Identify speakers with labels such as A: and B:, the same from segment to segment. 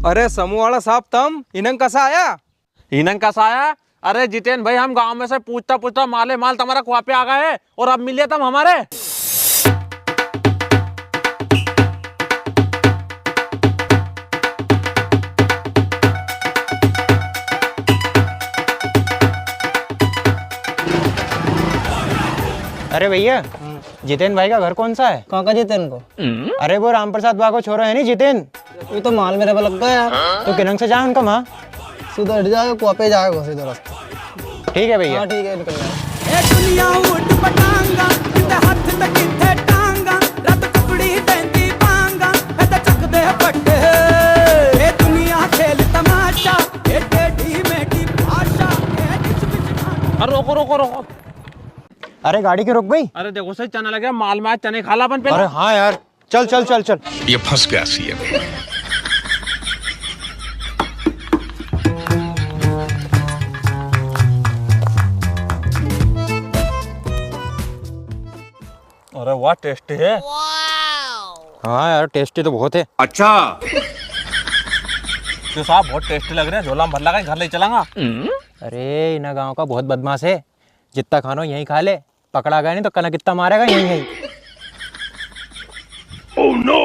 A: अरे समूह वाला साहब तम इनंग कसा आया?
B: इनंग कसा आया? अरे जितेन भाई, हम गांव में से पूछता पूछता माले माल तुम्हारा कुआ पे आ गए और अब मिले तुम हमारे।
C: अरे भैया, जितेन भाई का घर कौन सा है?
D: कहाँ का जितेन को?
C: अरे वो राम प्रसाद बा को छोरा है नहीं जितेन?
D: ये तो माल मेरे पे लग गया यार।
C: तो किनंग से जा उनका माँ।
D: सीधा हट जाएगा, कुआ पे जाएगा सीधा रास्ता।
C: ठीक है भैया।
D: हाँ ठीक है, निकल जाए।
B: अरे रोको रोको रोको।
C: अरे गाड़ी क्यों रुक गई?
B: अरे देखो सही चना लगे माल में, चने खाला अपन पे।
C: अरे हाँ यार, चल चल चल चल।
E: ये फंस गया सी है।
B: अरे वाह टेस्टी है।
C: हाँ यार, टेस्टी तो बहुत है।
E: अच्छा,
B: तो साहब बहुत टेस्टी लग रहे हैं। झोला में भर लगा, घर ले चलांगा।
C: अरे इन गांव का बहुत बदमाश है, जितना खानो यहीं खा ले, पकड़ा गया नहीं तो कना कितना मारेगा यहीं यहीं।
E: Oh no.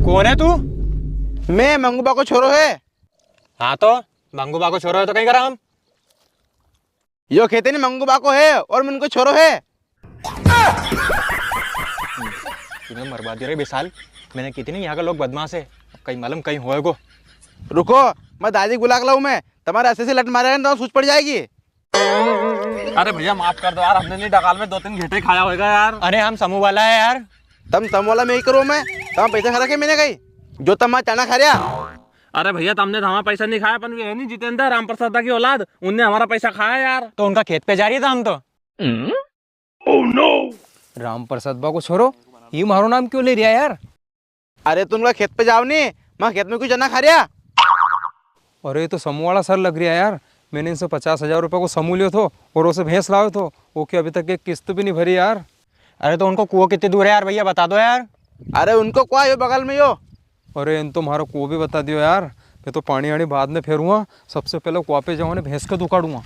C: कौन है तू?
D: मैं मंगूबा को छोरो है।
C: हाँ तो मंगूबा को छोरा है तो कहीं करा हम।
D: यो कहते नहीं मंगूबा को है और मैं उनको छोरो है।
C: तुम्हें मरवा दिया रे बेसाल। मैंने की थी नहीं, यहाँ का लोग बदमाश है, अब कहीं मालूम कहीं होएगो।
D: रुको, मैं दादी बुला के लाऊं। मैं तुम्हारे ऐसे से लट मारे तो सूझ पड़ जाएगी।
B: अरे भैया माफ कर दो यार, हमने नहीं डकाल में 2-3 घेटे खाया होगा यार।
C: अरे हम समूह वाला है यार।
D: तम वाला मैं ही करूँ। मैं तम पैसा खा रखे मैंने कही जो तम चना खा रहा।
B: अरे भैया तुमने तो हमारा पैसा नहीं खाया, अपन है नहीं जितेंद्र राम प्रसाद की औलाद, उनने हमारा पैसा खाया यार।
C: तो उनका खेत पे जा रही था हम तो।
E: Oh no.
A: राम प्रसाद बा को छोरो, ये मारो नाम क्यों ले रहा यार?
D: अरे तुम लोग खेत पे जाओ नहीं, मैं खेत में क्यों चना खा रहा।
A: अरे ये तो समूह वाला सर लग रहा है यार। मैंने इनसे 50,000 रुपये को समूह लियो थो और उसे भैंस लाओ तो वो क्या अभी तक एक किस्त भी नहीं भरी यार।
C: अरे तो उनको कुआं कितनी दूर है यार भैया, बता दो यार।
D: अरे उनको क्या यो बगल में यो।
A: अरे इन तो हमारा कुआं भी बता दियो यार। मैं तो पानी आनी बाद में फेरूंगा, सबसे पहले कुआं पे जाऊँ भैंस का दुकाड़ूंगा।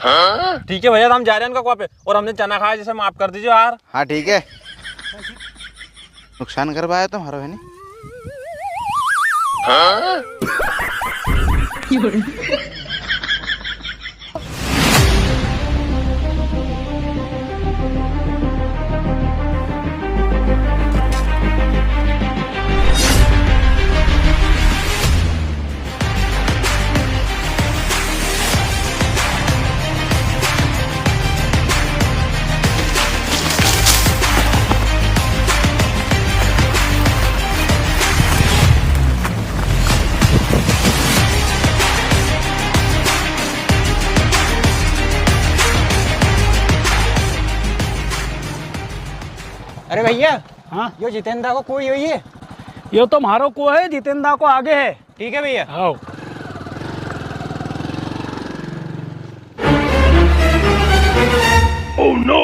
B: ठीक है भैया, हम जा रहे हैं उनका कुआं पे और हमने चना खाया, जैसे माफ कर दीजिए यार।
D: हाँ ठीक है। नुकसान करवाया तुम्हारा है नहीं।
C: अरे भैया,
F: हाँ
C: यो जितेंद्र को कोई हुई है?
F: यो तो मारो को है, जितेंद्र को आगे है।
C: ठीक है भैया।
F: आओ।
E: Oh no.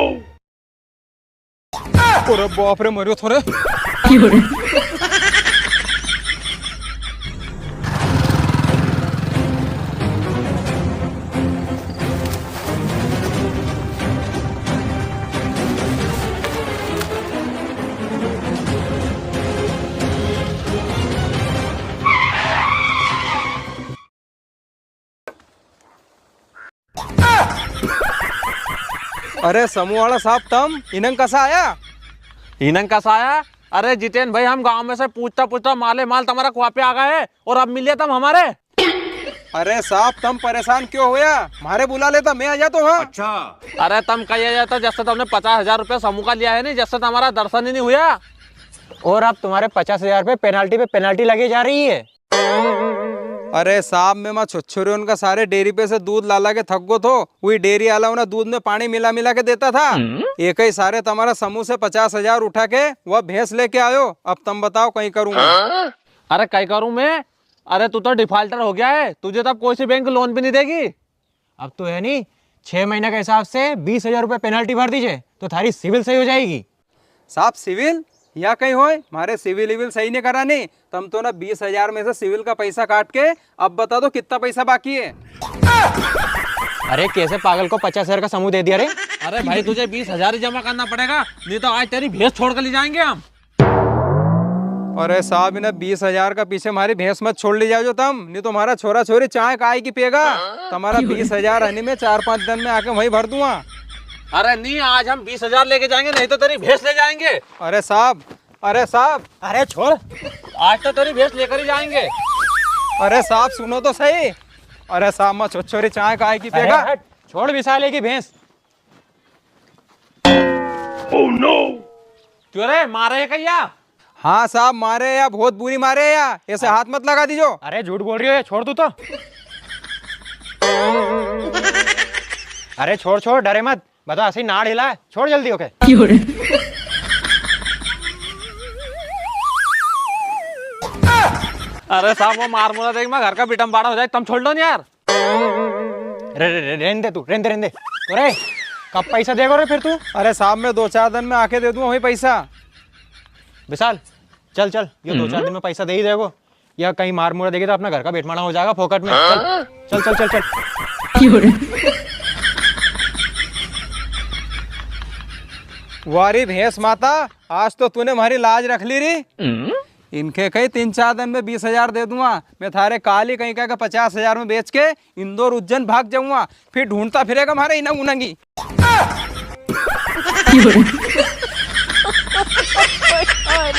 A: अरे बाप रे, मरियो थोड़े। अरे समूह वाला साहब तम इनंग कसा आया?
B: इनंग कसा आया? अरे जितेन भाई, हम गांव में से पूछता पूछता माले माल तुम्हारा कुआ पे आ गए और अब मिले तुम हमारे।
A: अरे साहब तम परेशान क्यों होया? मारे बुला लेता, मैं आ जाता हूँ।
E: अच्छा।
B: अरे तुम कहिए जाता जैसे तुमने 50,000 रुपया समूह का लिया है नहीं, जैसे तुम्हारा दर्शन ही नहीं हुआ।
C: और अब तुम्हारे 50,000 रुपये पेनाल्टी पे पेनाल्टी लगी जा रही है।
A: अरे साहब मैं माँ छुच्छुरी उनका सारे डेयरी पे से दूध ला के थक गो तो वही डेयरी वाला उन्हें दूध में पानी मिला मिला के देता था। एक ही सारे तुम्हारा समूह से 50,000 उठा के वह भैंस लेके आयो। अब तुम बताओ कहीं करूँगा।
B: अरे कहीं करूँ मैं? अरे तू तो डिफॉल्टर हो गया है, तुझे तब कोई सी बैंक लोन भी नहीं देगी।
C: अब तो है नहीं, 6 महीने के हिसाब से 20,000 रुपये पेनल्टी भर दीजिए तो थारी सिविल सही हो जाएगी।
A: साहब सिविल या कहीं होए, हमारे सिविल विविल सही नहीं करा नहीं। तुम तो ना 20,000 में से सिविल का पैसा काट के अब बता दो कितना पैसा बाकी है।
C: अरे कैसे पागल को 50,000 का समूह दे दिया रे।
B: अरे भाई तुझे 20,000 ही जमा करना पड़ेगा, नहीं तो आज तेरी भैंस छोड़ कर ले जाएंगे हम।
A: अरे साहब इन्हें 20,000 का पीछे हमारी भैंस मत छोड़ ली जाओ तुम, नहीं तो हमारा छोरा छोरी चाय काय की पिएगा। तुम्हारा 20,000 आने में 4-5 दिन में आके वहीं भर दूंगा।
B: अरे नहीं, आज हम 20,000 लेके जाएंगे, नहीं तो तेरी भैंस ले जाएंगे।
A: अरे साहब, अरे साहब,
C: अरे छोड़।
B: आज तो तेरी भैंस लेकर ही जाएंगे।
A: अरे साहब सुनो तो सही। अरे साहब मत छोरी चाय काय की
C: अरे
A: पिएगा।
C: हट, छोड़ विशाले की भैंस।
E: Oh no!
B: क्यों रे, मारे है क्या?
A: हाँ साहब मारे या बहुत बुरी मारे या, ऐसे हाथ मत लगा दीजो।
C: अरे झूठ बोल रही हो, छोड़ तू तो। अरे छोड़ छोड़, डरे मत, बता ऐसे ही नाड़ हिला है, छोड़ जल्दी ओके।
B: अरे साहब वो मार मुरा देख, मैं घर का बिटम बाड़ा हो जाए, तुम छोड़ लो नहीं यार।
C: रहने दे तू, रहने दे। अरे कब पैसा देगा रे फिर तू?
A: अरे साहब मैं 2-4 दिन में आके दे दूंगा वही पैसा।
C: विशाल चल चल, ये 2-4 दिन में पैसा दे ही देगो, या कहीं मार मुरा देगी तो अपना घर का बेटमाना हो जाएगा फोकट में। चल चल चल चल चल।
A: वारी भैंस माता, आज तो तूने हमारी लाज रख ली री। इनके कहीं 3-4 दिन में 20,000 दे दूंगा। मैं थारे काली कहीं का 50,000 में बेच के इंदौर उज्जैन भाग जाऊंगा, फिर ढूंढता फिरेगा हमारे इना उनंगी।
G: Oh my God.